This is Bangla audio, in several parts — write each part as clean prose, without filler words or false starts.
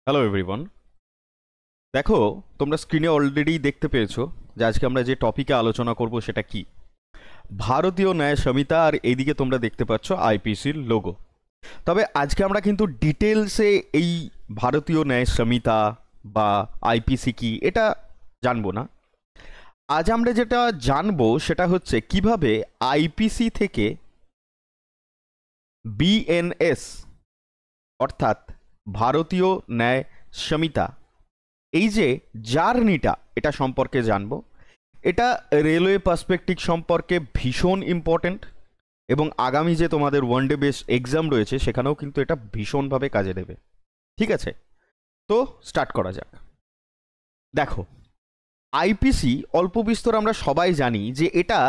Hello everyone. দেখো, তোমরা স্ক্রিনে অলরেডি দেখতে পেয়েছো যে আজকে আমরা যে টপিকে আলোচনা করব সেটা কি। ভারতীয় ন্যায় সংহিতা, আর এইদিকে তোমরা দেখতে পাচ্ছ আইপিসির লোগো। তবে আজকে আমরা কিন্তু ডিটেলসে এই ভারতীয় ন্যায় সংহিতা বা আইপিসি কি এটা জানবো না। আজ আমরা যেটা জানবো সেটা হচ্ছে কিভাবে আইপিসি থেকে বিএনএস অর্থাৎ ভারতীয় ন্যায় সংহিতা, এই যে জার্নিটা, এটা সম্পর্কে জানবো। এটা রেলওয়ে পার্সপেক্টিভ সম্পর্কে ভীষণ ইম্পর্টেন্ট, এবং আগামী যে তোমাদের ওয়ানডে বেস এক্সাম রয়েছে সেখানেও কিন্তু এটা ভীষণভাবে কাজে দেবে। ঠিক আছে, তো স্টার্ট করা যাক। দেখো, আইপিসি অল্প বিস্তর আমরা সবাই জানি যে এটা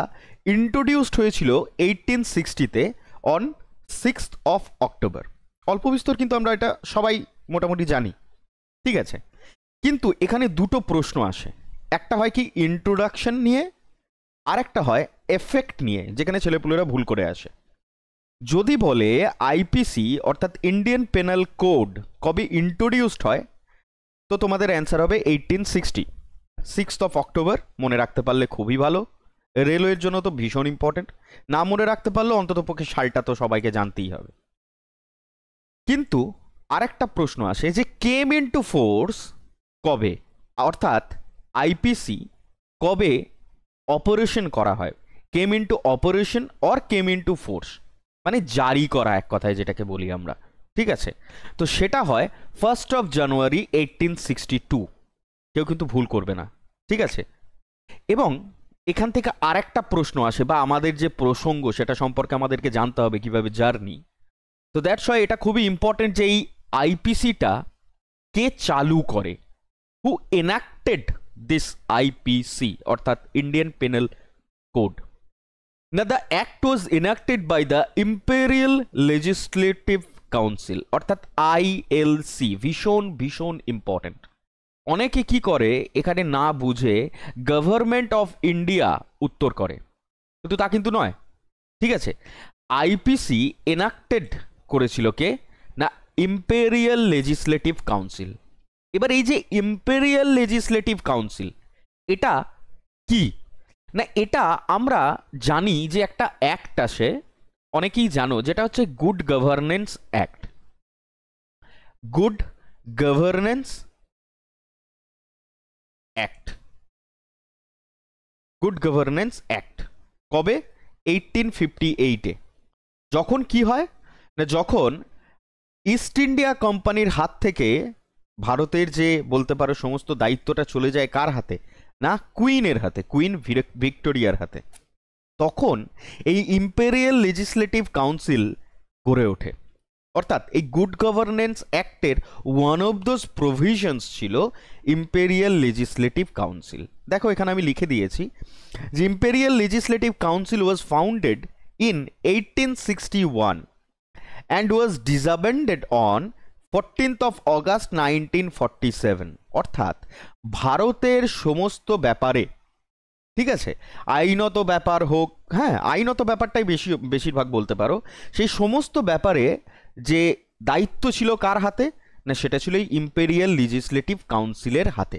ইন্ট্রোডিউসড হয়েছিল 1860-তে অন 6th of October। অল্প বিস্তর কিন্তু আমরা এটা সবাই মোটামুটি জানি। ঠিক আছে, কিন্তু এখানে দুটো প্রশ্ন আসে। একটা হয় কি ইন্ট্রোডাকশন নিয়ে, আর একটা হয় এফেক্ট নিয়ে, যেখানে ছেলেপুলেরা ভুল করে আসে। যদি বলে আইপিসি অর্থাৎ ইন্ডিয়ান পেনাল কোড কবে ইন্ট্রোডিউসড হয়, তো তোমাদের অ্যান্সার হবে 1860, 6th of October। মনে রাখতে পারলে খুবই ভালো, রেলওয়ের জন্য তো ভীষণ ইম্পর্টেন্ট। না মনে রাখতে পারলেও অন্ততপক্ষে সালটা তো সবাইকে জানতেই হবে। কিন্তু আরেকটা প্রশ্ন আসে যে কেম ইনটু ফোর্স কবে, অর্থাৎ আইপিসি কবে অপারেশন করা হয়। Came into operation or came into force, মানে জারি করা এক কথায় যেটাকে বলি আমরা। ঠিক আছে, তো সেটা হয় 1st of January 1862। কেউ কিন্তু ভুল করবে না, ঠিক আছে। এবং এখান থেকে আরেকটা প্রশ্ন আসে, বা আমাদের যে প্রসঙ্গ সেটা সম্পর্কে আমাদেরকে জানতে হবে কিভাবে জার্নি। তো দ্যাটস ওয়াই এটা খুবই ইম্পর্টেন্ট যে এই আইপিসিটা কে চালু করে, হু এনাক্টেড দিস আইপিসি অর্থাৎ ইন্ডিয়ান পেনাল কোড। না, the act was enacted by the imperial legislative council অর্থাৎ আইএলসি। ভীষণ ভীষণ ইম্পর্টেন্ট। অনেকে কি করে এখানে না বুঝে গভর্নমেন্ট অফ ইন্ডিয়া উত্তর করে, কিন্তু তা কিন্তু নয়। ঠিক আছে, আইপিসি এনাক্টেড করেছিল কে না, ইম্পেরিয়াল লেজিসলেটিভ কাউন্সিল। এবার এই যে ইম্পেরিয়াল লেজিসলেটিভ কাউন্সিল, এটা কি না, এটা আমরা জানি যে একটা অ্যাক্ট আসে, অনেকেই জানো, যেটা হচ্ছে good governance act. Good governance act, good governance act কবে? 1858-এ। যখন কি হয় না, যখন ইস্ট ইন্ডিয়া কোম্পানির হাত থেকে ভারতের যে বলতে পারো সমস্ত দায়িত্বটা চলে যায় কার হাতে না, কুইনের হাতে, কুইন ভিক্টোরিয়ার হাতে। তখন এই ইম্পেরিয়াল লেজিসলেটিভ কাউন্সিল গড়ে ওঠে। অর্থাৎ এই গুড গভর্নেন্স অ্যাক্টের ওয়ান অফ দোজ প্রভিশনস ছিল ইম্পেরিয়াল লেজিসলেটিভ কাউন্সিল। দেখো এখানে আমি লিখে দিয়েছি যে imperial legislative council was founded in 1861 and was disbanded on 14th of August 1947। অর্থাৎ ভারতের সমস্ত ব্যাপারে, ঠিক আছে, আইনত ব্যাপার হোক, হ্যাঁ আইনত ব্যাপারটাই বেশিরভাগ বলতে পারো, সেই সমস্ত ব্যাপারে যে দায়িত্ব ছিল কার হাতে না, সেটা ছিল এই ইম্পেরিয়াল লেজিসলেটিভ কাউন্সিলের হাতে।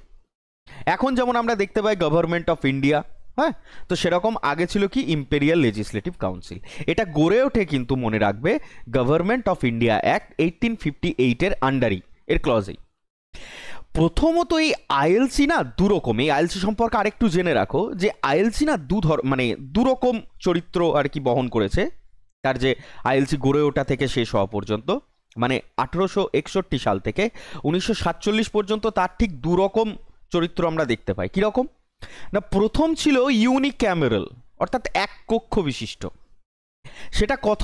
এখন যেমন আমরা দেখতে পাই গভর্নমেন্ট অফ ইন্ডিয়া, হ্যাঁ, তো সেরকম আগে ছিল কি ইম্পেরিয়াল লেজিসলেটিভ কাউন্সিল। এটা গড়ে ওঠে কিন্তু মনে রাখবে গভর্নমেন্ট অফ ইন্ডিয়া অ্যাক্ট 1858-এর আন্ডারই, এর ক্লজেই। প্রথমত এই আইএলসি না দুরকম। এই আইএলসি সম্পর্কে আরেকটু জেনে রাখো যে আইএলসি না মানে দুরকম চরিত্র আর কি বহন করেছে। তার যে আইএলসি গড়ে ওঠা থেকে শেষ হওয়া পর্যন্ত, মানে 1861 সাল থেকে 1947 পর্যন্ত, তার ঠিক দুরকম চরিত্র আমরা দেখতে পাই। কীরকম না, প্রথম ছিল ইউনিক্যামেরাল অর্থাৎ এক কক্ষ বিশিষ্ট। সেটা কত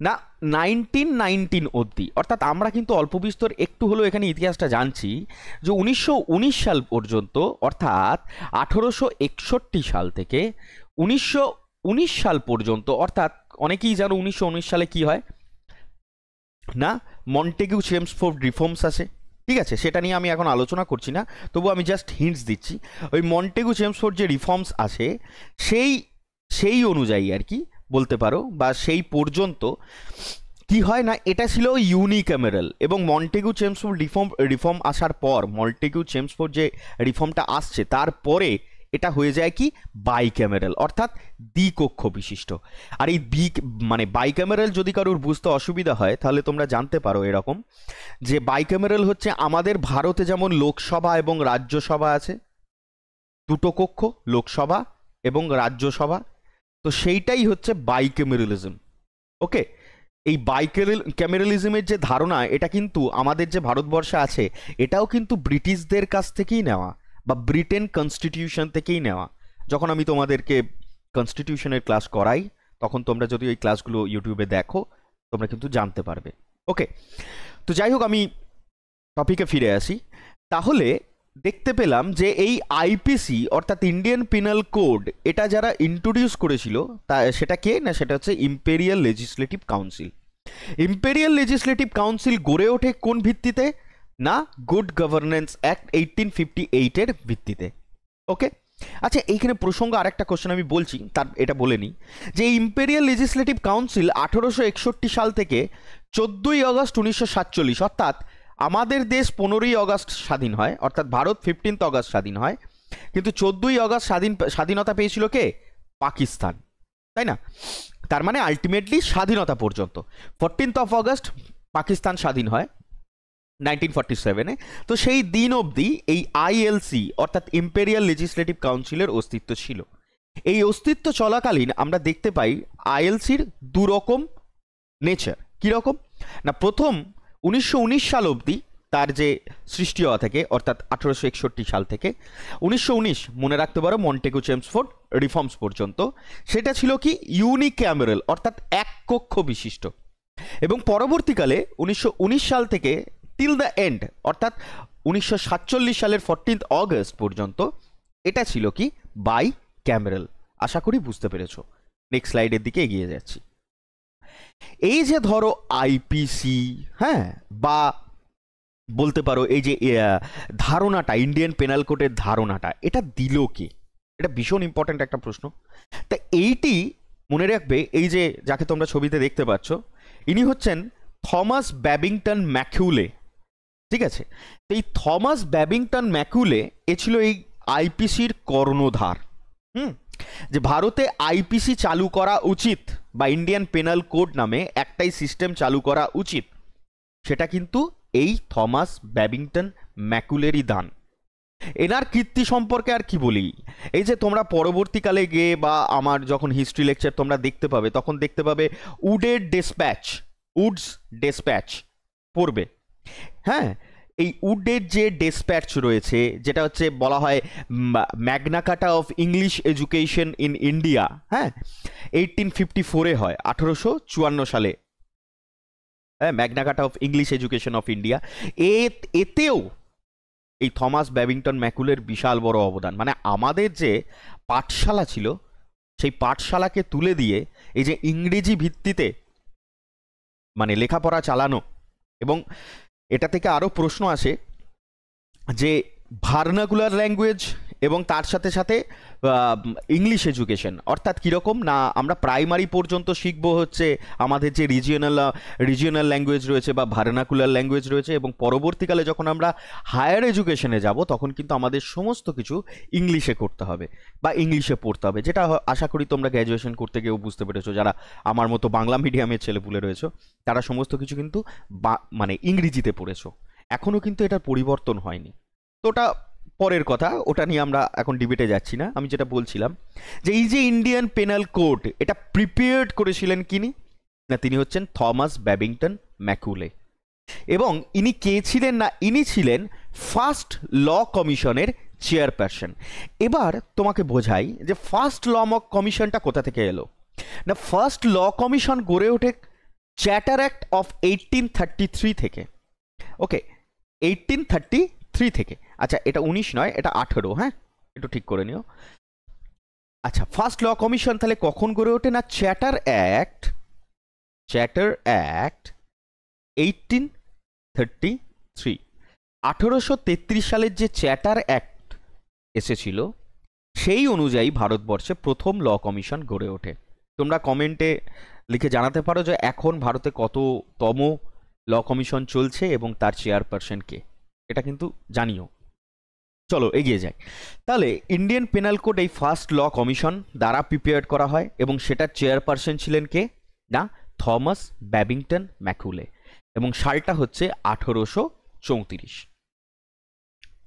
না 1919 অবধি। অর্থাৎ আমরা কিন্তু অল্প বিস্তর একটু হলেও এখানে ইতিহাসটা জানছি যে 1919 সাল পর্যন্ত, অর্থাৎ 1861 সাল থেকে 1919 সাল পর্যন্ত, অর্থাৎ অনেকেই জানো 1919 সালে কি হয় না, মন্টেগু চেমসফোর্ড রিফর্মস আসে। ঠিক আছে, সেটা নিয়ে আমি এখন আলোচনা করছি না, তবু আমি জাস্ট হিন্টস দিচ্ছি। ওই মন্টেগু চেমসফোর্ড যে রিফর্মস আসে সেই অনুযায়ী আর কি বলতে পারো, বা সেই পর্যন্ত কি হয় না, এটা ছিল ইউনিক্যামেরাল, এবং মন্টেগু চেমসফোর্ড রিফর্ম আসার পর, মন্টেগু চেমসফোর্ড যে রিফর্মটা আসছে তারপরে এটা হয়ে যায় কি বাইক্যামেরাল, অর্থাৎ দ্বিকক্ষ বিশিষ্ট। আর এই মানে বাইক্যামেরাল যদি কারোর বুঝতে অসুবিধা হয় তাহলে তোমরা জানতে পারো এরকম, যে বাইক্যামেরাল হচ্ছে আমাদের ভারতে যেমন লোকসভা এবং রাজ্যসভা আছে, দুটো কক্ষ, লোকসভা এবং রাজ্যসভা, তো সেইটাই হচ্ছে বাইক্যামেরালিজম। ওকে, এই বাইক্যামেরালিজমের যে ধারণা, এটা কিন্তু আমাদের যে ভারতবর্ষে আছে এটাও কিন্তু ব্রিটিশদের কাছ থেকেই নেওয়া, বা ব্রিটেন কনস্টিটিউশন থেকেই নেওয়া। যখন আমি তোমাদেরকে কনস্টিটিউশনের ক্লাস করাই তখন তোমরা যদি ওই ক্লাসগুলো ইউটিউবে দেখো তোমরা কিন্তু জানতে পারবে। ওকে, তো যাই হোক, আমি টপিকে ফিরে আসি। তাহলে দেখতে পেলাম যে এই আইপিসি অর্থাৎ ইন্ডিয়ান পিনাল কোড, এটা যারা ইন্ট্রোডিউস করেছিল তা সেটা কে না, সেটা হচ্ছে imperial legislative council. Imperial legislative council গড়ে ওঠে কোন ভিত্তিতে না, গুড গভর্নেন্স অ্যাক্ট 1858 এর ভিত্তিতে। ওকে, আচ্ছা এইখানে প্রসঙ্গ আরেকটা কোশ্চেন আমি বলছি, তার এটা বলে নিই যে ইম্পেরিয়াল লেজিসলেটিভ কাউন্সিল 1861 সাল থেকে 14ই আগস্ট 1947, অর্থাৎ আমাদের দেশ 15ই আগস্ট স্বাধীন হয়, অর্থাৎ ভারত 15th আগস্ট স্বাধীন হয়, কিন্তু 14ই আগস্ট স্বাধীনতা পেয়েছিল কে, পাকিস্তান, তাই না? তার মানে আলটিমেটলি স্বাধীনতা পর্যন্ত 14th আগস্ট পাকিস্তান স্বাধীন হয় 1947-এ। তো সেই দিন অবধি এই আইএলসি অর্থাৎ ইম্পেরিয়াল লেজিসলেটিভ কাউন্সিলের অস্তিত্ব ছিল। এই অস্তিত্ব চলাকালীন আমরা দেখতে পাই আইএলসির দুরকম নেচার। কীরকম না, প্রথম 1919 সাল অবধি তার যে সৃষ্টি হওয়া থাকে, অর্থাৎ 1861 সাল থেকে 1919, মনে রাখতে পারো মন্টেগু চেমসফোর্ড রিফর্মস পর্যন্ত, সেটা ছিল কি ইউনিক্যামেরাল, অর্থাৎ এক কক্ষ বিশিষ্ট। এবং পরবর্তীকালে 1919 সাল থেকে টিল দ্য এন্ড, অর্থাৎ 1947 সালের 14th আগস্ট পর্যন্ত এটা ছিল কি বাই ক্যামেরাল। আশা করি বুঝতে পেরেছো। নেক্সট স্লাইডের দিকে এগিয়ে যাচ্ছি। এই যে ধরো আইপিসি, হ্যাঁ, বা বলতে পারো এই যে ধারণাটা, ইন্ডিয়ান পেনাল কোডের ধারণাটা, এটা দিল কে? এটা ভীষণ ইম্পর্ট্যান্ট একটা প্রশ্ন। তা এইটি মনে রাখবে, এই যে যাকে তোমরা ছবিতে দেখতে পাচ্ছ, ইনি হচ্ছেন থমাস ব্যাবিংটন ম্যাকিউলে। ঠিক আছে, তো এই থমাস ব্যাবিংটন ম্যাকিউলে এ ছিল এই আইপিসির কর্ণধার। যে ভারতে আইপিসি চালু করা উচিত, বা ইন্ডিয়ান পেনাল কোড নামে একটাই সিস্টেম চালু করা উচিত, সেটা কিন্তু এই থমাস ব্যাবিংটন ম্যাকিউলেরই দান। এনার কীর্তি সম্পর্কে আর কি বলি, এই যে তোমরা পরবর্তীকালে গিয়ে বা আমার যখন হিস্ট্রি লেকচার তোমরা দেখতে পাবে তখন দেখতে পাবে উডস ডেসপ্যাচ পড়বে। হ্যাঁ, এই উডের যে ডেসপ্যাচ রয়েছে, যেটা হচ্ছে বলা হয় Magna কার্টা of English education in India, হ্যাঁ, 1854-এ হয়, 1854 সালে, হ্যাঁ, Magna কার্টা of English education of India. এতেও এই থমাস ব্যাবিংটন ম্যাকিউলের বিশাল বড় অবদান। মানে আমাদের যে পাঠশালা ছিল সেই পাঠশালাকে তুলে দিয়ে এই যে ইংরেজি ভিত্তিতে মানে লেখাপড়া চালানো, এবং এটা থেকে আরও প্রশ্ন আসে যে ভার্নাকুলার ল্যাঙ্গুয়েজ এবং তার সাথে সাথে ইংলিশ এডুকেশন, অর্থাৎ কীরকম না, আমরা প্রাইমারি পর্যন্ত শিখবো হচ্ছে আমাদের যে রিজিওনাল ল্যাঙ্গুয়েজ রয়েছে বা ভার্নাকুলার ল্যাঙ্গুয়েজ রয়েছে, এবং পরবর্তীকালে যখন আমরা হায়ার এডুকেশনে যাব তখন কিন্তু আমাদের সমস্ত কিছু ইংলিশে করতে হবে বা ইংলিশে পড়তে হবে, যেটা আশা করি তোমরা গ্র্যাজুয়েশন করতে গিয়েও বুঝতে পেরেছো। যারা আমার মতো বাংলা মিডিয়ামের ছেলেপুলে রয়েছে তারা সমস্ত কিছু কিন্তু মানে ইংরেজিতে পড়েছো। এখনও কিন্তু এটার পরিবর্তন হয়নি। তো ওটা পরের কথা, ওটা নিয়ে আমরা এখন ডিবেটে যাচ্ছি না। আমি যেটা বলছিলাম যে এই যে ইন্ডিয়ান পেনাল কোড, এটা প্রিপেয়ার্ড করেছিলেন কিনি না, তিনি হচ্ছেন থমাস ব্যাবিংটন ম্যাকিউলে। এবং ইনি কে ছিলেন না, ইনি ছিলেন ফার্স্ট ল কমিশনের চেয়ারপারসন। এবার তোমাকে বোঝাই যে ফার্স্ট ল কমিশনটা কোথা থেকে এলো না, ফার্স্ট ল কমিশন গড়ে ওঠে চ্যাটার অ্যাক্ট অফ 1833 থেকে। ওকে, 1833 থেকে। আচ্ছা, এটা 19 নয়, এটা 18, হ্যাঁ, একটু ঠিক করে নিও। আচ্ছা, ফার্স্ট ল কমিশন তাহলে কখন গড়ে ওঠে না, চ্যাটার অ্যাক্ট 1833। 1833 সালের যে চ্যাটার অ্যাক্ট এসেছিল সেই অনুযায়ী ভারতবর্ষে প্রথম ল কমিশন গড়ে ওঠে। তোমরা কমেন্টে লিখে জানাতে পারো যে এখন ভারতে কততম ল কমিশন চলছে এবং তার চেয়ারপারসন কে, এটা কিন্তু জানিও। চলো এগিয়ে যাই। তাহলে ইন্ডিয়ান পেনাল কোড এই ফার্স্ট ল কমিশন দ্বারা প্রিপেয়ার করা হয় এবং সেটার চেয়ারপারসন ছিলেন কে না থমাস ব্যাবিংটন ম্যাকুলে, এবং সালটা হচ্ছে 1834।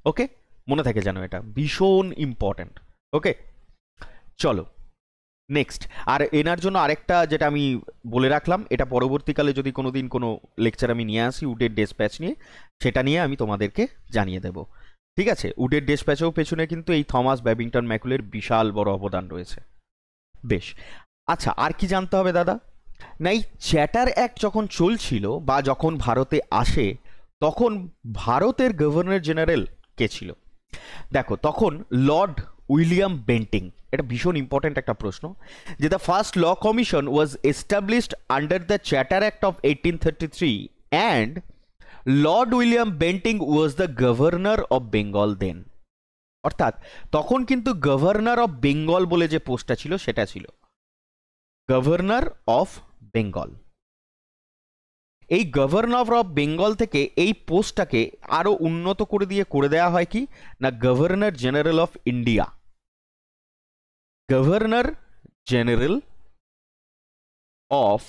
ওকে, মনে থাকে জানো, এটা ভীষণ ইম্পর্ট্যান্ট। ওকে, চলো নেক্সট। আর এনার জন্য আরেকটা যেটা আমি বলে রাখলাম, এটা পরবর্তীকালে যদি কোনোদিন কোনো লেকচার আমি নিয়ে আসি উডের ডেসপ্যাচ নিয়ে, সেটা নিয়ে আমি তোমাদেরকে জানিয়ে দেব। ঠিক আছে, উডের ডেসপ্যাচেও পেছনে কিন্তু এই থমাস ব্যাবিংটন ম্যাকুলের বিশাল বড় অবদান রয়েছে। বেশ, আচ্ছা আর কি জানতে হবে দাদা? না, এই চ্যাটার অ্যাক্ট যখন চলছিল বা যখন ভারতে আসে, তখন ভারতের গভর্নর জেনারেল কে ছিল? দেখো, তখন লর্ড উইলিয়াম বেন্টিং। এটা ভীষণ ইম্পর্ট্যান্ট একটা প্রশ্ন, যে the first law commission was established under the charter act of 1833 and lord William Bentinck was the governor of Bengal then. অর্থাৎ তখন কিন্তু গভর্নর অফ বেঙ্গল বলে যে পোস্টটা ছিল সেটা ছিল গভর্নর অফ বেঙ্গল। এই গভর্নর অফ বেঙ্গল থেকে এই পোস্টটাকে আরো উন্নত করে দেওয়া হয় কি না governor general of India. Governor general of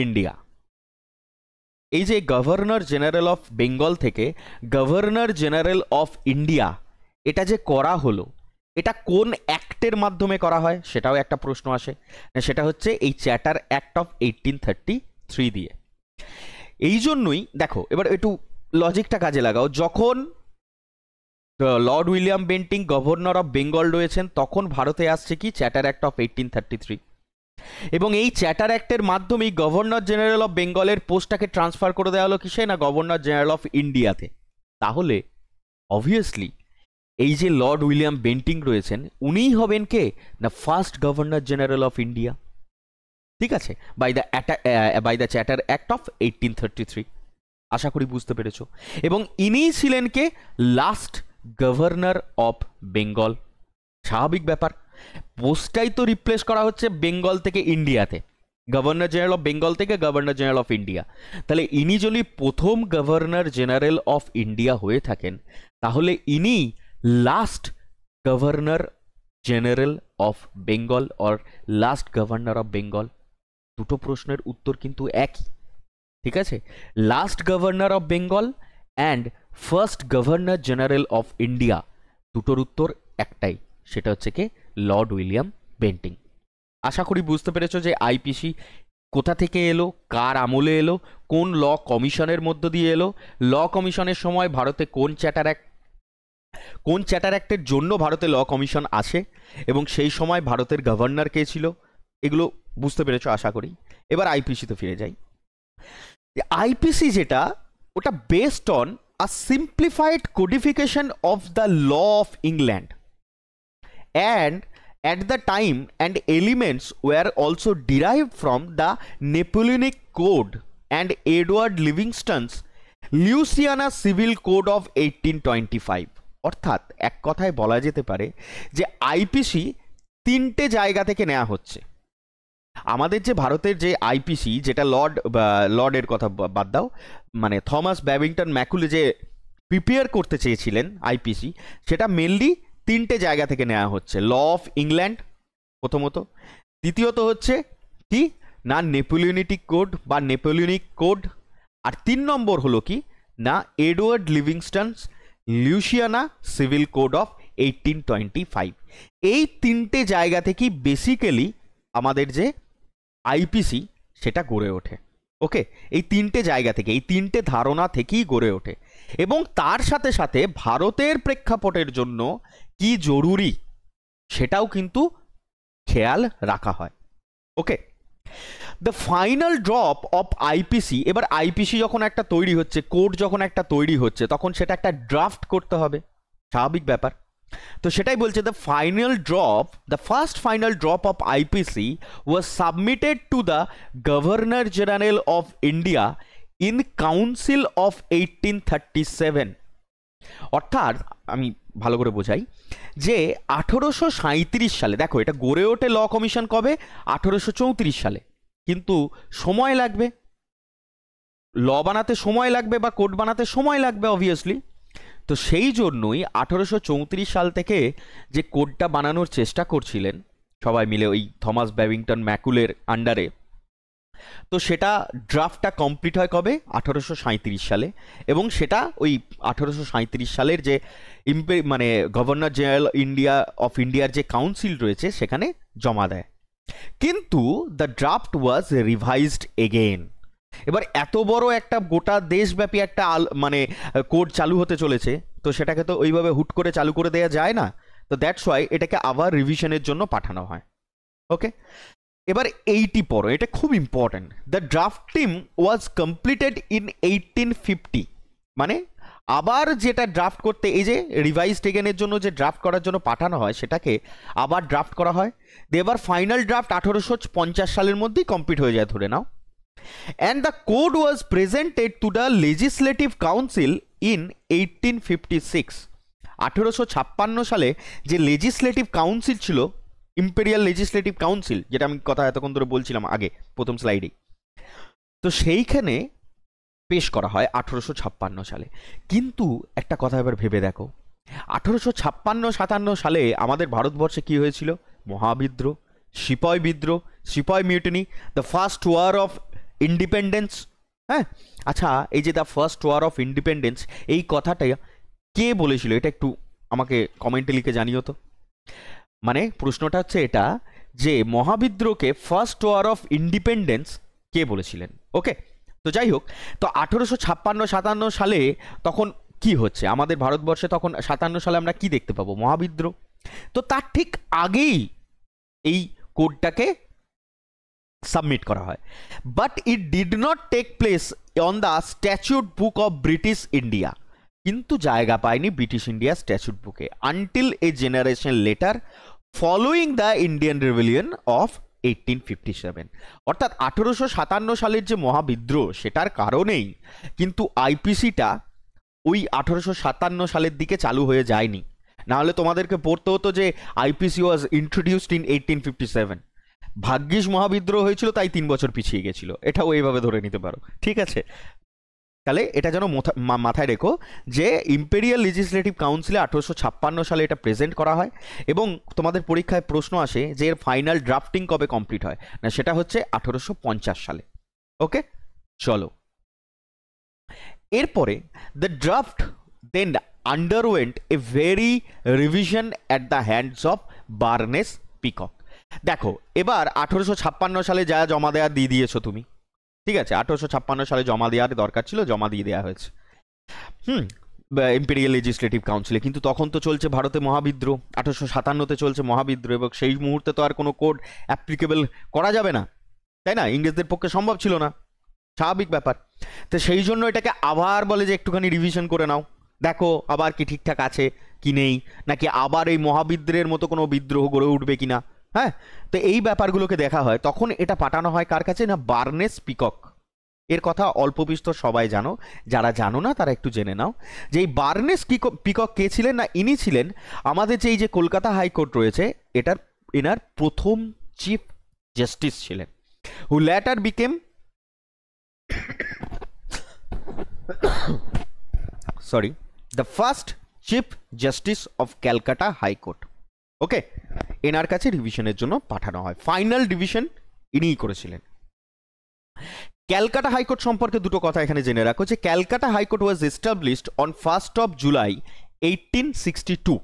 India. এই যে গভর্নর জেনারেল অফ বেঙ্গল থেকে গভর্নর জেনারেল অফ ইন্ডিয়া, এটা যে করা হলো, এটা কোন অ্যাক্টের মাধ্যমে করা হয় সেটাও একটা প্রশ্ন আসে। সেটা হচ্ছে এই চ্যাটার অ্যাক্ট অফ 1833 দিয়ে। এই জন্যই দেখো, এবার একটু লজিকটা কাজে লাগাও। যখন Lord William Bentinck governor of Bengal রয়েছেন, তখন ভারতে আসছে কি চ্যাটার অ্যাক্ট অফ 1833, এবং এই চ্যাটার অ্যাক্টের মাধ্যমেই গভর্নর জেনারেল অফ বেঙ্গলের পোস্টটাকে ট্রান্সফার করে দেওয়া হলো কিসে না গভর্নর জেনারেল অফ ইন্ডিয়াতে। তাহলে অবভিয়াসলি এই যে লর্ড উইলিয়াম বেন্টিং রয়েছেন, উনিই হবেন কে না first governor general of India. ঠিক আছে, by the charter act of 1833। আশা করি বুঝতে পেরেছ। এবং ইনিই ছিলেন কে লাস্ট গভর্নর অফ বেঙ্গল। স্বাভাবিক ব্যাপার, পোস্টটাই তো রিপ্লেস করা হচ্ছে বেঙ্গল থেকে ইন্ডিয়াতে, গভর্নর জেনারেল অফ বেঙ্গল থেকে গভর্নর জেনারেল অফ ইন্ডিয়া। তাহলে ইনি যদি প্রথম গভর্নর জেনারেল অফ ইন্ডিয়া হয়ে থাকেন, তাহলে ইনি last governor general of Bengal or last governor of Bengal. দুটো প্রশ্নের উত্তর কিন্তু একই। ঠিক আছে, last governor of Bengal and first governor general of India, দুটোর উত্তর একটাই, সেটা হচ্ছে কি লর্ড উইলিয়াম বেন্টিং। আশা করি বুঝতে পেরেছো যে আইপিসি কোথা থেকে এলো, কার আমলে এলো, কোন ল কমিশনের মধ্য দিয়ে এলো, ল কমিশনের সময় ভারতে কোন চ্যাটার অ্যাক্টের জন্য ভারতে ল কমিশন আসে, এবং সেই সময় ভারতের গভর্নর কে ছিল, এগুলো বুঝতে পেরেছো আশা করি। এবার আইপিসিতে ফিরে যাই। আইপিসি যেটা, ওটা based on a simplified codification of the law of England, and at the time and elements were also derived from the Napoleonic Code and Edward Livingston's Louisiana Civil Code of 1825। অর্থাৎ এক কথায় বলা যেতে পারে যে আইপিসি তিনটে জায়গা থেকে নেওয়া হচ্ছে। আমাদের যে ভারতের যে আইপিসি, যেটা লর্ডের কথা বাদ দাও, মানে থমাস ব্যাবিংটন ম্যাকুলে যে প্রিপেয়ার করতে চেয়েছিলেন আইপিসি, সেটা মেনলি তিনটে জায়গা থেকে নেওয়া হচ্ছে। ল অফ ইংল্যান্ড প্রথমত, দ্বিতীয়ত হচ্ছে কি না নেপোলিয়নিক কোড, আর 3 নম্বর হলো কি না Edward Livingston's Louisiana civil code of 1825। এই তিনটে জায়গা থেকেই বেসিক্যালি আমাদের যে আইপিসি সেটা গড়ে ওঠে। ওকে, এই তিনটে জায়গা থেকে, এই তিনটে ধারণা থেকেই গড়ে ওঠে, এবং তার সাথে সাথে ভারতের প্রেক্ষাপটের জন্য কি জরুরি সেটাও কিন্তু খেয়াল রাখা হয়। Okay, the final drop of IPC. এবার আইপিসি যখন একটা তৈরি হচ্ছে, কোড যখন একটা তৈরি হচ্ছে, তখন সেটা একটা ড্রাফট করতে হবে, স্বাভাবিক ব্যাপার। তো সেটাই বলছে the first final drop of IPC was submitted to the governor general of India in council of 1837। অর্থাৎ আমি ভালো করে বোঝাই যে 1837 সালে, দেখো এটা গড়ে ওঠে ল কমিশন কবে, 1834 সালে। কিন্তু সময় লাগবে, ল বানাতে সময় লাগবে বা কোড বানাতে সময় লাগবে অবভিয়াসলি। তো সেই জন্যই 1834 সাল থেকে যে কোডটা বানানোর চেষ্টা করছিলেন সবাই মিলে ওই থমাস ব্যাবিংটন ম্যাকুলের আন্ডারে, তো সেটা ড্রাফটটা কমপ্লিট হয় কবে? 1837 সালে। এবং সেটা ওই 1837 সালের যে মানে গভর্নর জেনারেল ইন্ডিয়ার যে কাউন্সিল রয়েছে সেখানে জমা দেয়। কিন্তু the draft was revised again. এবার এত বড় একটা গোটা দেশব্যাপী একটা মানে কোড চালু হতে চলেছে, তো সেটাকে তো ওইভাবে হুট করে চালু করে দেওয়া যায় না। তো দ্যাটস ওয়াই এটাকে আবার রিভিশনের জন্য পাঠানো হয়। ওকে, এবার এইটি পড়ো, এটা খুব important. The draft team was completed in 1850। মানে আবার যেটা ড্রাফট করতে, এই যে রিভাইজ টেগেনের জন্য যে ড্রাফট করার জন্য পাঠানো হয় সেটাকে আবার ড্রাফট করা হয়। এবার ফাইনাল ড্রাফট 1850 সালের মধ্যেই কমপ্লিট হয়ে যায় ধরে নাও। And the code was presented to the Legislative Council in 1856. 1856 সালে যে লেজিসলেটিভ কাউন্সিল ছিল, ইম্পেরিয়াল লেজিসলেটিভ কাউন্সিল, যেটা আমি কথা এতক্ষণ ধরে বলছিলাম আগে প্রথম স্লাইডে, তো সেইখানে পেশ করা হয় 1856 সালে। কিন্তু একটা কথা এবার ভেবে দেখো, 1856-57 সালে আমাদের ভারতবর্ষে কি হয়েছিল? মহাবিদ্রোহ, সিপাই বিদ্রোহ, sepoy mutiny, the first war of independence. হ্যাঁ, আচ্ছা, এই যে the first war of independence, এই কথাটা কে বলেছিল? এটা একটু আমাকে কমেন্টে লিখে জানিও তো। মানে প্রশ্নটা হচ্ছে এটা যে মহাবিদ্রোহকে ফার্স্ট ওয়ার অফ ইন্ডিপেন্ডেন্স কে বলেছিলেন? ওকে, তো যাই হোক, তো 1856-57 সালে তখন কি হচ্ছে আমাদের ভারতবর্ষে? তখন 57 সালে আমরা কি দেখতে পাবো? মহাবিদ্রোহ। তো তার ঠিক আগেই এই কোডটাকে সাবমিট করা হয়। But it did not take place on the statute book of British India. কিন্তু জায়গা পায়নি ব্রিটিশ ইন্ডিয়া স্ট্যাচুট বুকে until a generation later following the Indian rebellion of 1857। অর্থাৎ 1857 সালের যে মহাবিদ্রোহ সেটার কারণেই কিন্তু আইপিসিটা ওই 1857 সালের দিকে চালু হয়ে যায়নি। নাহলে তোমাদেরকে পড়তে হতো যে আইপিসি ওয়াজ ইন্ট্রোডিউসড ইন 1857। ভাগ্যিস মহাবিদ্রোহ হয়েছিল তাই 3 বছর পিছিয়ে গেছিল, এটাও এইভাবে ধরে নিতে পারো। ঠিক আছে, তাহলে এটা যেন মাথায় রেখো যে ইম্পেরিয়াল লেজিসলেটিভ কাউন্সিলে 1856 সালে এটা প্রেজেন্ট করা হয়। এবং তোমাদের পরীক্ষায় প্রশ্ন আসে যে এর ফাইনাল ড্রাফটিং কবে কমপ্লিট হয়, না সেটা হচ্ছে 1850 সালে। ওকে, চলো এরপরে the draft then underwent a very revision at the hands of Barnes Peacock. দেখো, এবার 1856 সালে যা জমা দেওয়া দিয়ে দিয়েছো তুমি, ঠিক আছে, 1856 সালে জমা দেওয়ার দরকার ছিল, জমা দিয়ে দেওয়া হয়েছে ইম্পেরিয়াল লেজিসলেটিভ কাউন্সিলে। কিন্তু তখন তো চলছে ভারতে মহাবিদ্রোহ, 1857-তে চলছে মহাবিদ্রোহ, এবং সেই মুহূর্তে তো আর কোনো কোড অ্যাপ্লিকেবল করা যাবে না, তাই না? ইংরেজদের পক্ষে সম্ভব ছিল না, স্বাভাবিক ব্যাপার। তো সেই জন্য এটাকে আবার বলে যে একটুখানি রিভিশন করে নাও, দেখো আবার কি ঠিকঠাক আছে কি নেই, নাকি আবার এই মহাবিদ্রোহের মতো কোনো বিদ্রোহ গড়ে উঠবে কিনা। হ্যাঁ, তো এই ব্যাপারগুলোকে দেখা হয়। তখন এটা পাঠানো হয় কার কাছে? না বার্নেস পিকক। এর কথা অল্প বিস্তর সবাই জানো, যারা জানো না তারা একটু জেনে নাও যে এই বার্নেস পিকক কে ছিলেন। না ইনি ছিলেন আমাদের যে এই যে কলকাতা হাইকোর্ট রয়েছে এনার প্রথম চিফ জাস্টিস ছিলেন, who later became the first chief justice of Calcutta high court. Okay, এনার কাছে রিভিশনের জন্য পাঠানো হয়। ফাইনাল ডিভিশন ইনিই করেছিলেন। ক্যালকাটা হাইকোর্ট সম্পর্কে দুটো কথা এখানে জেনে রাখো যে Calcutta high court was established on 1st of July 1862।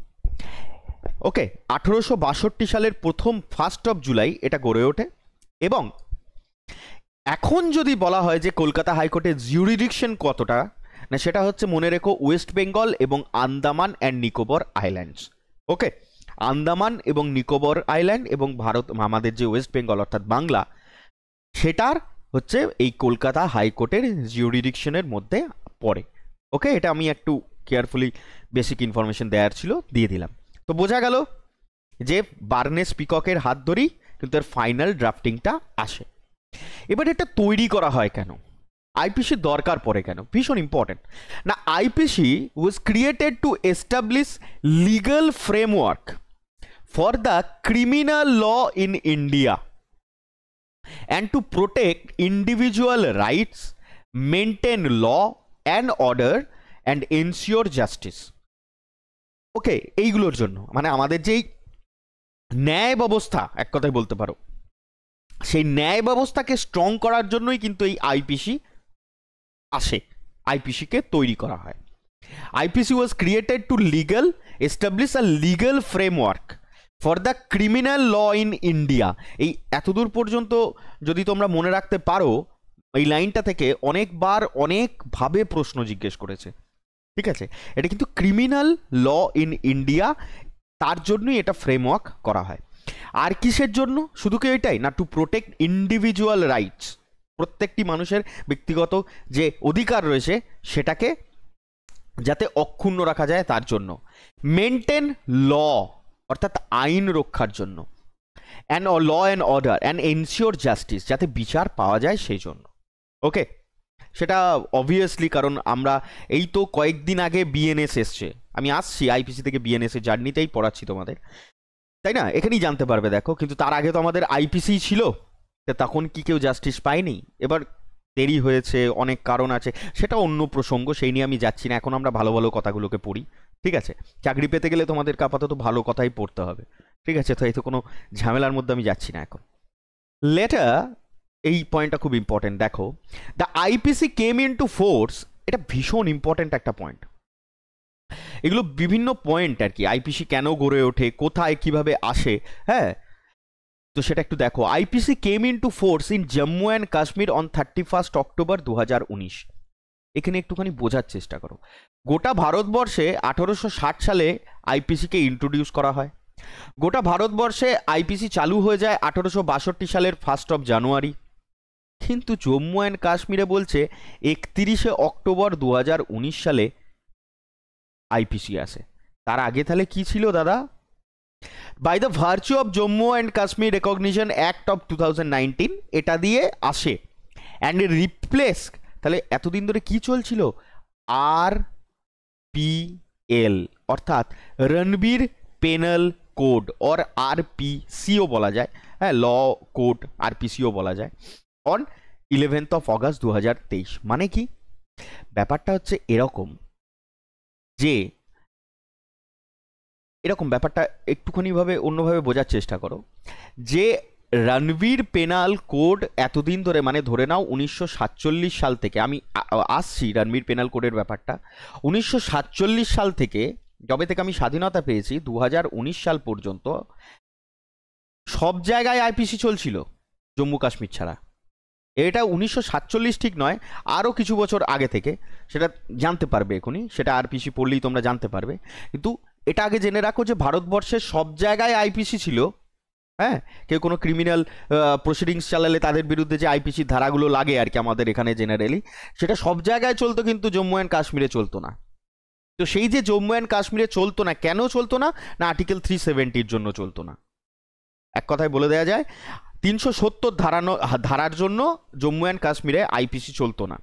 ওকে, 1862 সালের প্রথম 1st of July এটা গড়ে ওঠে। এবং এখন যদি বলা হয় যে কলকাতা হাইকোর্টের জুরিডিকশন কতটা, না সেটা হচ্ছে মনে রেখো ওয়েস্ট বেঙ্গল এবং আন্দামান অ্যান্ড নিকোবর আইল্যান্ডস। ওকে, আন্দামান এবং নিকোবর আইল্যান্ড এবং ভারত আমাদের যে ওয়েস্ট বেঙ্গল অর্থাৎ বাংলা, সেটার হচ্ছে এই কলকাতা হাইকোর্টের জিউরিডিকশনের মধ্যে পড়ে। ওকে, এটা আমি একটু কেয়ারফুলি বেসিক ইনফরমেশন দেওয়ার ছিল, দিয়ে দিলাম। তো বোঝা গেল যে বার্নেস পিককের হাত ধরেই কিন্তু এর ফাইনাল ড্রাফটিংটা আসে। এবার এটা তৈরি করা হয় কেন, আইপিসির দরকার পড়ে কেন, ভীষণ ইম্পর্টেন্ট। না IPC was created to establish legal framework for the criminal law in India. and to protect individual rights, maintain law and order and ensure justice. ওকে, এইগুলোর জন্য মানে আমাদের যেই ন্যায় ব্যবস্থা এক কথায় বলতে পারো, সেই ন্যায় ব্যবস্থাকে স্ট্রং করার জন্যই কিন্তু এই আইপিসি আসে, আইপিসিকে তৈরি করা হয়। IPC was created to establish a legal framework for the criminal law in India. এই এতদূর পর্যন্ত যদি তোমরা মনে রাখতে পারো, এই লাইনটা থেকে অনেকবার অনেকভাবে প্রশ্ন জিজ্ঞেস করেছে, ঠিক আছে? এটা কিন্তু ক্রিমিনাল ল ইন ইন্ডিয়া, তার জন্যই এটা ফ্রেমওয়ার্ক করা হয়। আর কিসের জন্য? শুধু কি এটাই না, টু প্রোটেক্ট ইন্ডিভিজুয়াল রাইটস, প্রত্যেকটি মানুষের ব্যক্তিগত যে অধিকার রয়েছে সেটাকে যাতে অক্ষুণ্ণ রাখা যায় তার জন্য। মেনটেন ল অর্থাৎ আইন রক্ষার জন্য, and law and order and ensure justice, যাতে বিচার পাওয়া যায় সেই জন্য। ওকে, সেটা অবভিয়াসলি, কারণ আমরা এই তো কয়েকদিন আগে বিএনএস এসছে, আমি আসছি আইপিসি থেকে বিএনএস এর জার্নিতেই পড়াচ্ছি তোমাদের, তাই না? এখানেই জানতে পারবে দেখো। কিন্তু তার আগে তো আমাদের আইপিসি ছিল, তখন কি কেউ জাস্টিস পায়নি? এবার দেরি হয়েছে, অনেক কারণ আছে, সেটা অন্য প্রসঙ্গ, সেই নিয়ে আমি যাচ্ছি না। এখন আমরা ভালো ভালো কথাগুলোকে পড়ি, ঠিক আছে? চাকরি পেতে গেলে তোমাদের আপাতত ভালো কথাই পড়তে হবে, ঠিক আছে? তো এই তো কোনো ঝামেলার মধ্যে আমি যাচ্ছি না এখন। লেটার, এই পয়েন্টটা খুব ইম্পর্টেন্ট, দেখো। The IPC came in two force, এটা ভীষণ ইম্পর্টেন্ট একটা পয়েন্ট। এগুলো বিভিন্ন পয়েন্ট আর কি, আইপিসি কেন গড়ে ওঠে, কোথায় কিভাবে আসে, হ্যাঁ, তো সেটা একটু দেখো। IPC came in two force in Jammu and Kashmir on 31 October 2019। এখানে একটুখানি বোঝার চেষ্টা করো। গোটা ভারতবর্ষে 1860 সালে আইপিসিকে ইন্ট্রোডিউস করা হয়। গোটা ভারতবর্ষে আইপিসি চালু হয়ে যায় 1862 সালের 1 জানুয়ারি। কিন্তু জম্মু অ্যান্ড কাশ্মীরে বলছে 31 অক্টোবর 2019 সালে আইপিসি আসে। তার আগে তাহলে কি ছিল দাদা? By the virtue of Jammu and Kashmir recognition act of 2019, এটা দিয়ে আসে। অ্যান্ড রিপ্লেস, তাহলে এতদিন ধরে কি চলছিল? RPL অর্থাৎ রণবীর পেনাল কোড, অর RPCও বলা যায়, হ্যাঁ, ল কোড RPCও বলা যায়, অন 11 অগস্ট 2023। মানে কি ব্যাপারটা হচ্ছে এরকম, যে এরকম ব্যাপারটা একটুখানি ভাবে অন্যভাবে বোঝার চেষ্টা করো, যে রণবীর পেনাল কোড এতদিন ধরে, মানে ধরে নাও 1947 সাল থেকে, আমি আসছি রণবীর পেনাল কোডের ব্যাপারটা। 1947 সাল থেকে, যবে থেকে আমি স্বাধীনতা পেয়েছি 2019 সাল পর্যন্ত সব জায়গায় আইপিসি চলছিল, জম্মু কাশ্মীর ছাড়া। এটা 1947 ঠিক নয়, আরও কিছু বছর আগে থেকে, সেটা জানতে পারবে এখনই, সেটা আরপিসি পড়লেই তোমরা জানতে পারবে। কিন্তু এটা আগে জেনে রাখো যে ভারতবর্ষের সব জায়গায় আইপিসি ছিল, হ্যাঁ। কেউ কোনো ক্রিমিনাল প্রসিডিংস চালালে তাদের বিরুদ্ধে যে আইপিসির ধারাগুলো লাগে আর কি আমাদের এখানে জেনারেলি, সেটা সব জায়গায় চলতো, কিন্তু জম্মু অ্যান্ড কাশ্মীরে চলতো না। তো সেই যে জম্মু অ্যান্ড কাশ্মীরে চলতো না, কেন চলতো না? না আর্টিকেল 370 জন্য চলতো না। এক কথায় বলে দেওয়া যায় 370 ধারার জন্য জম্মু অ্যান্ড কাশ্মীরে আইপিসি চলতো না।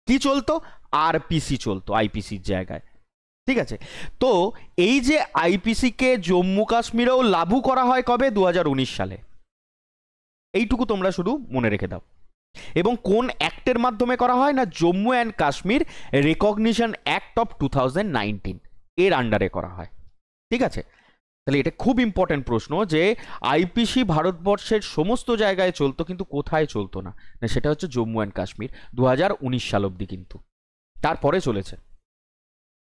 কি চলতো? আরপিসি চলতো আইপিসির জায়গায়, ঠিক আছে? তো এই যে আইপিসিকে জম্মু কাশ্মীরেও লাগু করা হয় কবে? 2019 সালে। এইটুকু তোমরা শুধু মনে রেখে দাও। এবং কোন অ্যাক্টের মাধ্যমে করা হয়? না Jammu and Kashmir recognition act of 2019 এর আন্ডারে করা হয়, ঠিক আছে? তাহলে এটা খুব ইম্পর্টেন্ট প্রশ্ন, যে আইপিসি ভারতবর্ষের সমস্ত জায়গায় চলতো, কিন্তু কোথায় চলতো না? না সেটা হচ্ছে জম্মু অ্যান্ড কাশ্মীর 2019 সাল অব্দি, কিন্তু তারপরে চলেছে।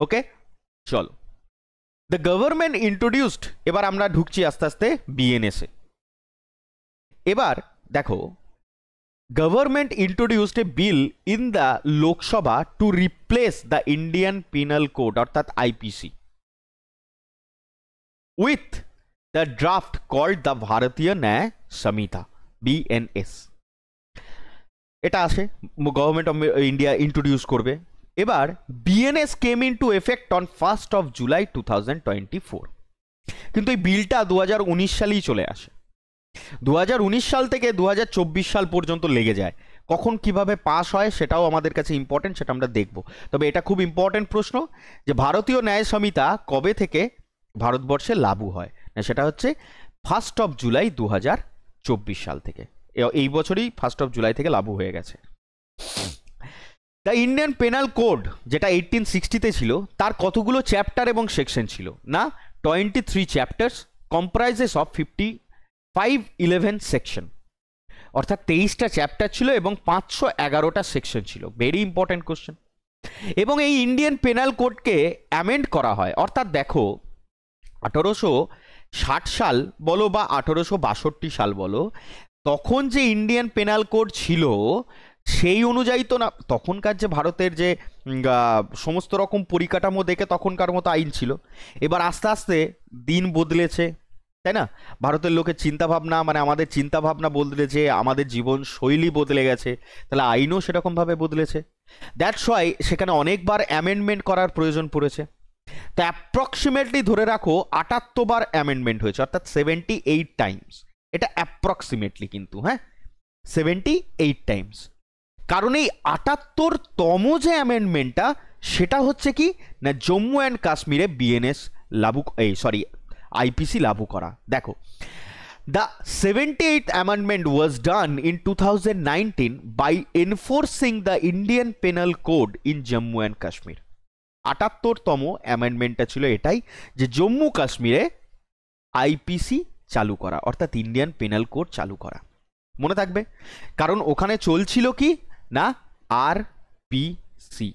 ওকে, চলো। দ্য গভর্নমেন্ট ইন্ট্রোডিউসড, এবার আমরা ঢুকছি আস্তে আস্তে বিএনএসে। এবার দেখো, government introduced a bill in the Lok Sabha to replace the Indian penal code অর্থাৎ IPC with the draft called the Bharatiya Nyaya Samhita BNS. এটা আসে, গভর্নমেন্ট অফ ইন্ডিয়া ইন্ট্রোডিউস করবে। এবার BNS came in two effect on 1 July 2024। কিন্তু এই বিলটা 2019 সালেই চলে আসে। 2019 সাল থেকে 2024 সাল পর্যন্ত লেগে যায়। কখন কিভাবে পাস হয় সেটাও আমাদের কাছে ইম্পর্টেন্ট, সেটা আমরা দেখব। তবে এটা খুব ইম্পর্টেন্ট প্রশ্ন, যে ভারতীয় ন্যায় সংহিতা কবে থেকে ভারতবর্ষে লাগু হয়? না সেটা হচ্ছে 1 জুলাই 2024 সাল থেকে। এই বছরই 1 জুলাই থেকে লাগু হয়ে গেছে। দ্য ইন্ডিয়ান পেনাল কোড যেটা 1860-তে ছিল তার কতগুলো চ্যাপ্টার এবং সেকশন ছিল না 23 চ্যাপ্টার্স কম্প্রাইজেস অফ 11 সেকশন, অর্থাৎ 23টা চ্যাপ্টার ছিল এবং 511টা সেকশন ছিল। Very important question. এবং এই ইন্ডিয়ান পেনাল কোডকে অ্যামেন্ড করা হয়, অর্থাৎ দেখো 1860 সাল বলো বা 1862 সাল বলো, তখন যে ইন্ডিয়ান পেনাল কোড ছিল সেই অনুযায়ী তো না, তখনকার যে ভারতের যে সমস্ত রকম পরিকাঠামো দেখে তখনকার মতো আইন ছিল। এবার আস্তে আস্তে দিন বদলেছে, তাই না? ভারতের লোকের চিন্তাভাবনা, মানে আমাদের চিন্তাভাবনা বদলেছে, আমাদের জীবন শৈলী বদলে গেছে, তাহলে আইনও সেরকমভাবে বদলেছে। দ্যাটস ওয়াই সেখানে অনেকবার অ্যামেন্ডমেন্ট করার প্রয়োজন পড়েছে। তো অ্যাপ্রক্সিমেটলি ধরে রাখো 78 বার অ্যামেন্ডমেন্ট হয়েছে, অর্থাৎ 78 টাইমস। এটা অ্যাপ্রক্সিমেটলি কিন্তু, হ্যাঁ, 78 টাইমস। কারণ এই 78তম যে অ্যামেন্ডমেন্টটা সেটা হচ্ছে কি না জম্মু অ্যান্ড কাশ্মীরে বিএনএস লাগু, আইপিসি লাগু করা। দেখো, the 78th amendment was done in 2019 by enforcing the Indian Penal Code in Jammu and Kashmir. 78তম অ্যামেন্ডমেন্টটা ছিল এটাই যে জম্মু কাশ্মীরে আইপিসি চালু করা, অর্থাৎ ইন্ডিয়ান পেনাল কোড চালু করা। মনে থাকবে, কারণ ওখানে চলছিল কি না আরপিসি,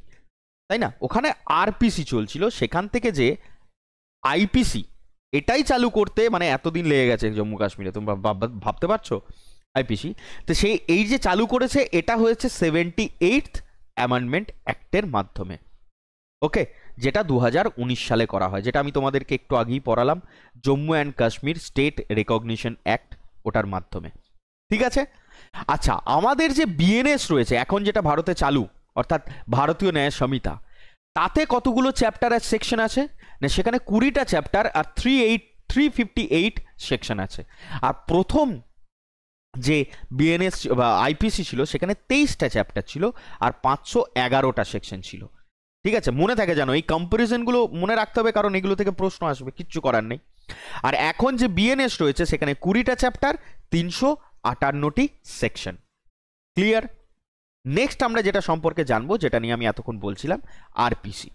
তাই না? ওখানে আরপিসি চলছিল, সেখান থেকে যে আইপিসি এটাই চালু করতে মানে এতদিন লেগে গেছে জম্মু কাশ্মীরে, তোমরা ভাবতে পারছো আইপিসি। তো সেই এই যে চালু করেছে এটা হয়েছে 78th অ্যামেন্ডমেন্ট অ্যাক্টের মাধ্যমে, ওকে, যেটা 2019 সালে করা হয়, যেটা আমি তোমাদেরকে একটু আগেই পড়ালাম, Jammu and Kashmir state recognition act, ওটার মাধ্যমে। ঠিক আছে? আচ্ছা, আমাদের যে বিএনএস রয়েছে এখন যেটা ভারতে চালু, অর্থাৎ ভারতীয় ন্যায় সংহিতা, তাতে কতগুলো চ্যাপ্টার আর সেকশন আছে না সেখানে 20টা চ্যাপ্টার আর 358 সেকশন আছে। আর প্রথম যে বিএনএস বা আইপিসি ছিল সেখানে 23টা চ্যাপ্টার ছিল আর 511টা সেকশন ছিল। ঠিক আছে? মনে থাকে জানো, এই কম্পারিজনগুলো মনে রাখতে হবে, কারণ এগুলো থেকে প্রশ্ন আসবে, কিচ্ছু করার নেই। আর এখন যে বিএনএস রয়েছে সেখানে 20টা চ্যাপ্টার, 358টি সেকশন। ক্লিয়ার? নেক্সট আমরা যেটা সম্পর্কে জানবো, যেটা নিয়ে আমি এতক্ষণ বলছিলাম, আরপিসি।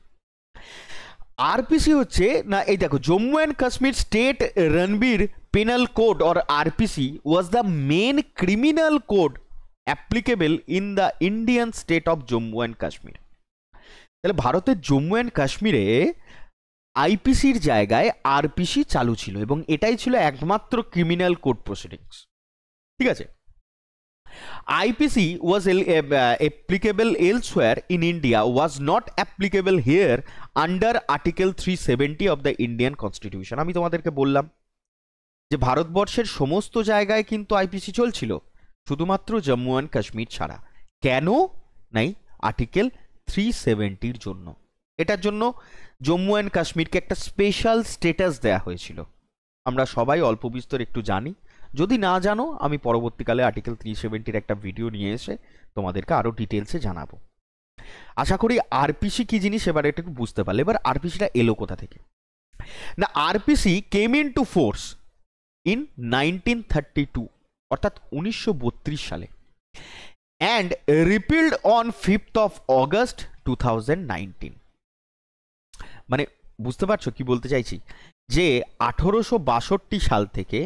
আরপিসি হচ্ছে না, এই দেখো, Jammu and Kashmir state Ranbir penal code or RPC was the main criminal code applicable in the Indian state of Jammu and Kashmir. তাহলে ভারতের জম্মু অ্যান্ড কাশ্মীরে আইপিসির জায়গায় আরপিসি চালু ছিল এবং এটাই ছিল একমাত্র ক্রিমিনাল কোড প্রসিডিংস। ঠিক আছে? IPC was applicable elsewhere in India, was not applicable here under Article 370 of the Indian Constitution. আমি তোমাদেরকে বললাম যে ভারতবর্ষের সমস্ত জায়গায় কিন্তু আইপিসি চলছিল, শুধুমাত্র জম্মু অ্যান্ড কাশ্মীর ছাড়া। কেন? নাই, আর্টিকেল 370-র জন্য। এটার জন্য জম্মু অ্যান্ড কাশ্মীরকে একটা স্পেশাল স্ট্যাটাস দেয়া হয়েছিল। আমরা সবাই অল্প বিস্তর একটু জানি, যদি না জানো আমি পরবর্তীকালে আর্টিকেল 370-র একটা ভিডিও নিয়ে এসে তোমাদেরকে আরো ডিটেলসে জানাবো। আশা করি আরপিসি কি জিনিস এবার এটা একটু বুঝতে পারলে। এবার আরপিসিটা এলো কোথা থেকে না, RPC came in two force in 1932, অর্থাৎ 1932 সালে, and repealed on 5th of August 2019। মানে বুঝতে পারছো কি বলতে চাইছি, যে 1862 সাল থেকে,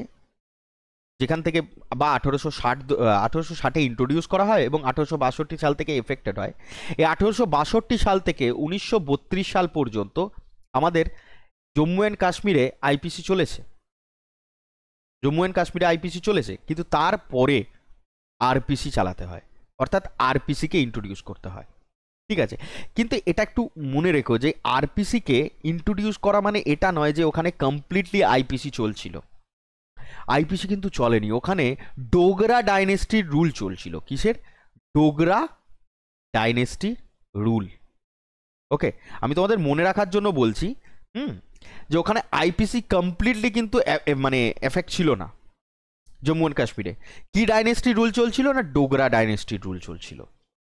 যেখান থেকে বা 1860-এ ইন্ট্রোডিউস করা হয় এবং 1862 সাল থেকে এফেক্টেড হয়। এই 1862 সাল থেকে 1932 সাল পর্যন্ত আমাদের জম্মু অ্যান্ড কাশ্মীরে আইপিসি চলেছে, কিন্তু তারপরে আরপিসি চালাতে হয়, অর্থাৎ আরপিসিকে ইন্ট্রোডিউস করতে হয়। ঠিক আছে? কিন্তু এটা একটু মনে রেখো যে আরপিসিকে ইন্ট্রোডিউস করা মানে এটা নয় যে ওখানে কমপ্লিটলি আইপিসি চলছিল। আইপিসি কিন্তু চলেনি, ওখানে ডোগরা ডাইনেস্টির রুল চলছিল। কিসের? Dogra dynasty rule. ওকে, আমি তোমাদের মনে রাখার জন্য বলছি যে ওখানে আইপিসি কমপ্লিটলি কিন্তু মানে এফেক্ট ছিল না জম্মু অ্যান্ড কাশ্মীরে। কি ডাইনেস্টি রুল চলছিল না? ডোগরা ডাইনেস্টির রুল চলছিল।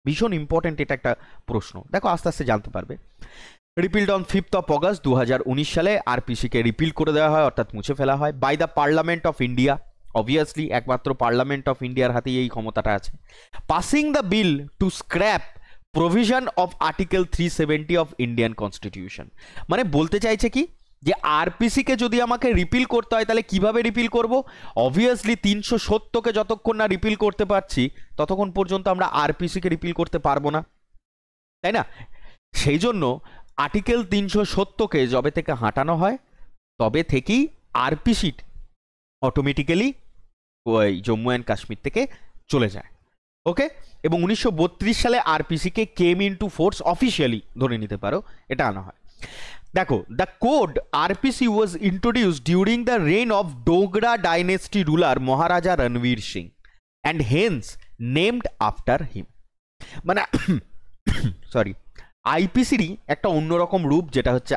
ভীষণ ইম্পর্টেন্ট এটা একটা প্রশ্ন, দেখো আস্তে আস্তে জানতে পারবে। রিপিলড অন 5th of August 2019 সালে আরপিসিকে রিপিল করে দেওয়া হয়, অর্থাৎ মুছে ফেলা হয়, by the parliament of India, obviously একমাত্র পার্লামেন্ট অফ ইন্ডিয়ার হাতেই এই ক্ষমতাটা আছে। Passing the bill to scrap provision of article 370 of Indian constitution. মানে বলতে চাইছে কি, যে আরপিসিকে যদি আমাকে রিপিল করতে হয় তাহলে কিভাবে রিপিল করব? অবভিয়াসলি 370কে যতক্ষণ না রিপিল করতে পারছি ততক্ষণ পর্যন্ত আমরা আরপিসিকে রিপিল করতে পারবো না, তাই না? সেই জন্য আর্টিকেল 370কে যবে থেকে হাঁটানো হয় তবে থেকেই আরপিসি অটোমেটিক্যালি ওই জম্মু অ্যান্ড কাশ্মীর থেকে চলে যায়। ওকে, এবং 1932 সালে আরপিসিকে came in two force officially ধরে নিতে পারো, এটা আনা হয়। দেখো, the code RPC was introduced during the reign of Dogra dynasty ruler Maharaja Ranbir Singh and hence named after him. মানে সরি, আইপিসিরই একটা অন্যরকম রূপ, যেটা হচ্ছে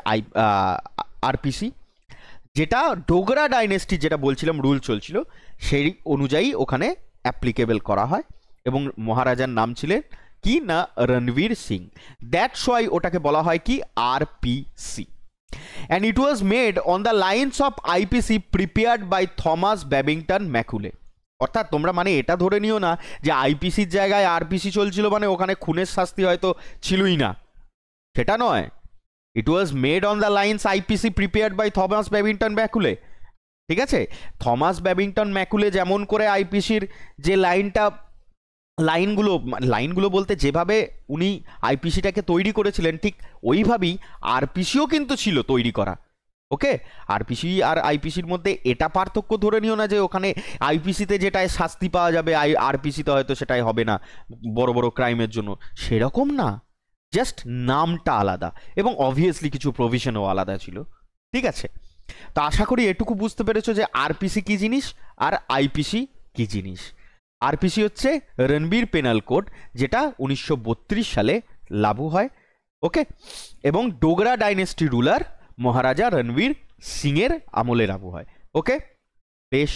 আরপিসি, যেটা ডোগরা ডাইনেস্টি যেটা বলছিলাম রুল চলছিল সেই অনুযায়ী ওখানে অ্যাপ্লিকেবল করা হয়, এবং মহারাজার নাম ছিলেন কি না রণবীর সিং। দ্যাটস ওয়াই ওটাকে বলা হয় কি RPC. And it was made on the lines of IPC prepared by Thomas Babington Macaulay. অর্থাৎ তোমরা মানে এটা ধরে নিও না যে আইপিসির জায়গায় আরপিসি চলছিল মানে ওখানে খুনের শাস্তি হয়তো ছিলই না, সেটা নয়। It was made on the lines IPC prepared by Thomas Babington Macaulay, ঠিক আছে? থমাস ব্যাবিংটন ম্যাকুলে যেমন করে আইপিসির যে লাইনগুলো বলতে যেভাবে উনি আইপিসিটাকে তৈরি করেছিলেন ঠিক ওইভাবেই আরপিসিও কিন্তু ছিল তৈরি করা। ওকে, আরপিসি আর আইপিসির মধ্যে এটা পার্থক্য ধরে নিও না যে ওখানে আইপিসিতে যেটায় শাস্তি পাওয়া যাবে আরপিসিতে হয়তো সেটাই হবে না বড় বড় ক্রাইমের জন্য, সেরকম না, জাস্ট নামটা আলাদা এবং অবভিয়াসলি কিছু প্রভিশনও আলাদা ছিল। ঠিক আছে, তো আশা করি এটুকু বুঝতে পেরেছো যে আরপিসি কি জিনিস আর আইপিসি কি জিনিস। আরপিসি হচ্ছে রণবীর পেনাল কোড, যেটা 1932 সালে লাগু হয়। ওকে, এবং ডোগরা ডাইনেস্টি রুলার মহারাজা রণবীর সিং এর আমলে লাগু হয়। ওকে, বেশ।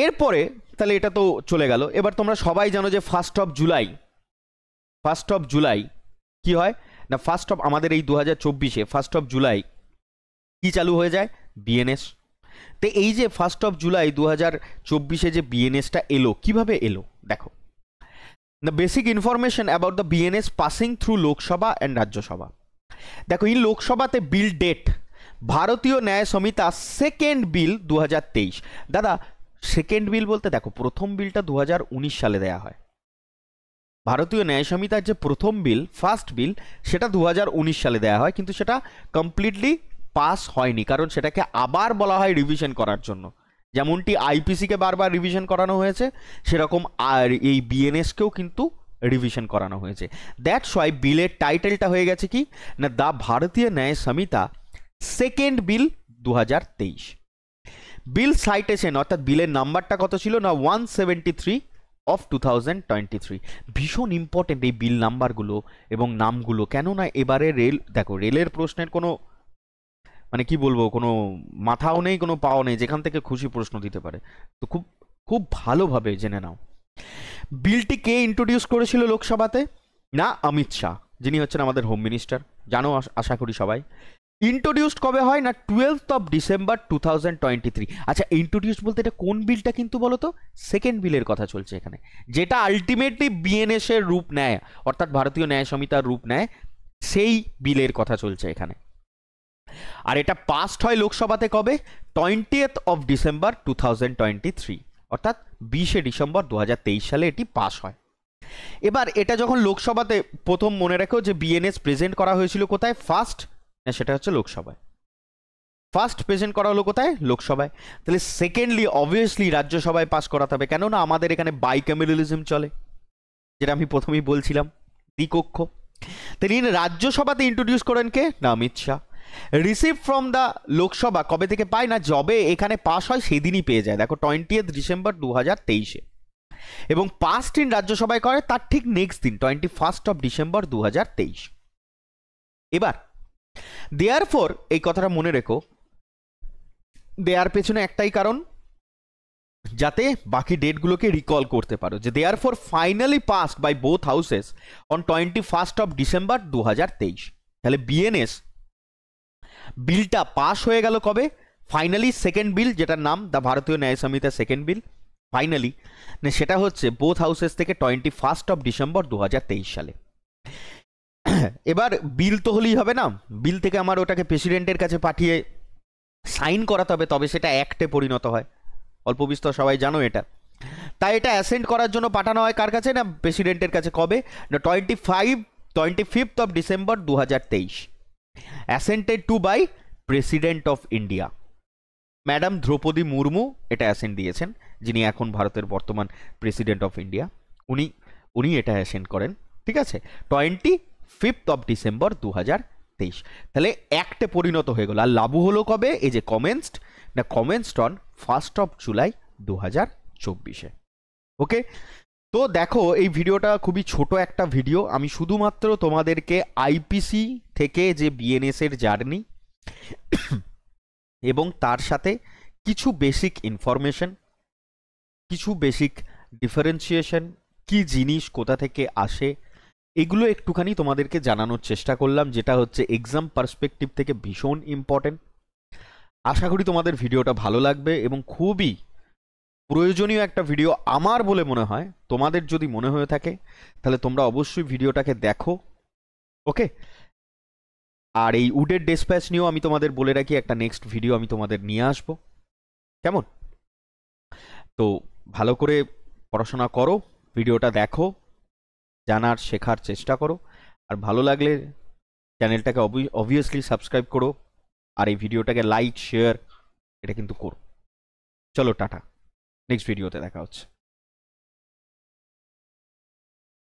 এরপরে তাহলে এটা তো চলে গেল। এবার তোমরা সবাই জানো যে 1 জুলাই কি হয় না, আমাদের এই 2024-এ 1 জুলাই কি চালু হয়ে যায়? বিএনএস। তো এই যে 1 জুলাই 2024-এ যে বিএনএসটা এলো, কিভাবে এলো দেখো। The basic information about the BNS passing through Lok Sabha and Rajya Sabha. দেখো, এই লোকসভাতে বিল ডেট ভারতীয় ন্যায় সংহিতা সেকেন্ড বিল 2023। দাদা, সেকেন্ড বিল বলতে দেখো প্রথম বিলটা 2019 সালে দেয়া হয়। ভারতীয় ন্যায় সংহিতার যে প্রথম বিল, ফার্স্ট বিল, সেটা 2019 সালে দেয়া হয়, কিন্তু সেটা কমপ্লিটলি পাস হয়নি, কারণ সেটাকে আবার বলা হয় রিভিশন করার জন্য। যেমনটি আইপিসিকে বারবার রিভিশন করানো হয়েছে, সেরকম আর এই বিএনএসকেও কিন্তু রিভিশন করানো হয়েছে। দ্যাটস ওয়াই বিলের টাইটেলটা হয়ে গেছে কি না, the Bharatiya Nyaya Samhita second bill 2023। Bill citation অর্থাৎ বিলের নাম্বারটা কত ছিল না, 173 অফ 2023। ভীষণ ইম্পর্টেন্ট এই বিল নাম্বারগুলো এবং নামগুলো, কেননা এবারে রেলের প্রশ্নের কোনো মানে কি বলবো, কোনো মাথাও নেই, কোনো পাও নেই, যেখান থেকে খুশি প্রশ্ন দিতে পারে। তো খুব খুব ভালোভাবে জেনে নাও। বিলটি কে ইন্ট্রোডিউস করেছিল লোকসভাতে? না অমিত শাহ, যিনি হচ্ছেন আমাদের হোম মিনিস্টার, জানো আশা করি সবাই। ইন্ট্রোডিউসড কবে হয় না, 12 ডিসেম্বর 2023। আচ্ছা, ইন্ট্রোডিউস বলতে এটা কোন বিলটা কিন্তু বলো তো? সেকেন্ড বিলের কথা চলছে এখানে, যেটা আলটিমেটলি বিএনএস এর রূপ নেয়, অর্থাৎ ভারতীয় ন্যায় সংহিতার রূপ নেয়, সেই বিলের কথা চলছে এখানে। আর এটা পাস্ট হয় লোকসভাতে কবে? 20th ডিসেম্বর 2023, অর্থাৎ 20 ডিসেম্বর 2023 সালে এটি পাস হয়। এবার এটা যখন লোকসভাতে, প্রথম মনে রেখো যে বিএনএস প্রেজেন্ট করা হয়েছিল কোথায়? ফার্স্ট, সেটা হচ্ছে লোকসভায়। ফার্স্ট প্রেজেন্ট করা হলো কোথায়? লোকসভায়। তাহলে সেকেন্ডলি অবভিয়াসলি রাজ্যসভায় পাস করাতে হবে, কেননা আমাদের এখানে বাইক্যামেরালিজম চলে, যেটা আমি প্রথমেই বলছিলাম, দ্বিকক্ষ। তিনি রাজ্যসভাতে ইন্ট্রোডিউস করেন কে? না Amit Shah. Receive from the Lok Sabha কবে থেকে পায় না, যবে এখানে পাস হয় সেদিনই পেয়ে যায়। দেখো 20th ডিসেম্বর 2023-এ, এবং পাস ইন রাজ্যসভায় করে তার ঠিক নেক্সট দিন 21 ডিসেম্বর 2023। এবার দেয়ারফর এই কথাটা মনে রেখো, দেয়ার পেছনে একটাই কারণ, যাতে বাকি ডেটগুলোকে রিকল করতে পারো, যে therefore finally passed by both houses on 21 December 2023। তাহলে বিএনএস বিলটা পাস হয়ে গেল কবে? ফাইনালি সেকেন্ড বিল, যেটার নাম the Bharatiya Nyaya Samhita second bill, finally সেটা হচ্ছে বোথ হাউসেস থেকে 21 ডিসেম্বর 2023 সালে। এবার বিল তো হলেই হবে না, বিল থেকে আমার ওটাকে প্রেসিডেন্টের কাছে পাঠিয়ে সাইন করাতে হবে, তবে সেটা অ্যাক্টে পরিণত হয়। অল্প বিস্তর সবাই জানো এটা। তাই এটা অ্যাসেন্ট করার জন্য পাঠানো হয় কার কাছে? না প্রেসিডেন্টের কাছে। কবে? না 25th of December 2023। Assented to by president of India madam Droupadi Murmu এটা অ্যাসেন্ট দিয়েছেন, যিনি এখন ভারতের বর্তমান প্রেসিডেন্ট অফ ইন্ডিয়া। উনি এটা অ্যাসেন্ট করেন, ঠিক আছে, 25th of December 2023। তাহলে অ্যাক্টে পরিণত হয়ে গেল। আর লাগু হলো কবে? এই যে কমেন্সড, না commenced on 1st of July 2024। ওকে, তো দেখো এই ভিডিওটা খুবই ছোট একটা ভিডিও। আমি শুধুমাত্র তোমাদেরকে আইপিসি থেকে যে বিএনএস এর জার্নি এবং তার সাথে কিছু বেসিক ইনফরমেশন, কিছু বেসিক ডিফারেন্সিয়েশন, কি জিনিস কোথা থেকে আসে, এগুলো একটুখানি তোমাদেরকে জানানোর চেষ্টা করলাম, যেটা হচ্ছে এক্সাম পার্সপেক্টিভ থেকে ভীষণ ইম্পর্টেন্ট। আশা করি তোমাদের ভিডিওটা ভালো লাগবে এবং খুবই প্রয়োজনীয় একটা ভিডিও আমার বলে মনে হয়। তোমাদের যদি মনে হয়ে থাকে তাহলে তোমরা অবশ্যই ভিডিওটাকে দেখো। ওকে, আর এই উডের ডেসপ্যাচ নিয়েও আমি তোমাদের বলে রাখি, একটা নেক্সট ভিডিও আমি তোমাদের নিয়ে আসবো, কেমন? তো ভালো করে পড়াশোনা করো, ভিডিওটা দেখো, জানার শেখার চেষ্টা করো, আর ভালো লাগলে চ্যানেলটাকে অবভিয়াসলি সাবস্ক্রাইব করো, আর এই ভিডিওটাকে লাইক শেয়ার এটা কিন্তু করো। চলো টাটা, নেক্সট ভিডিওতে দেখা হচ্ছে।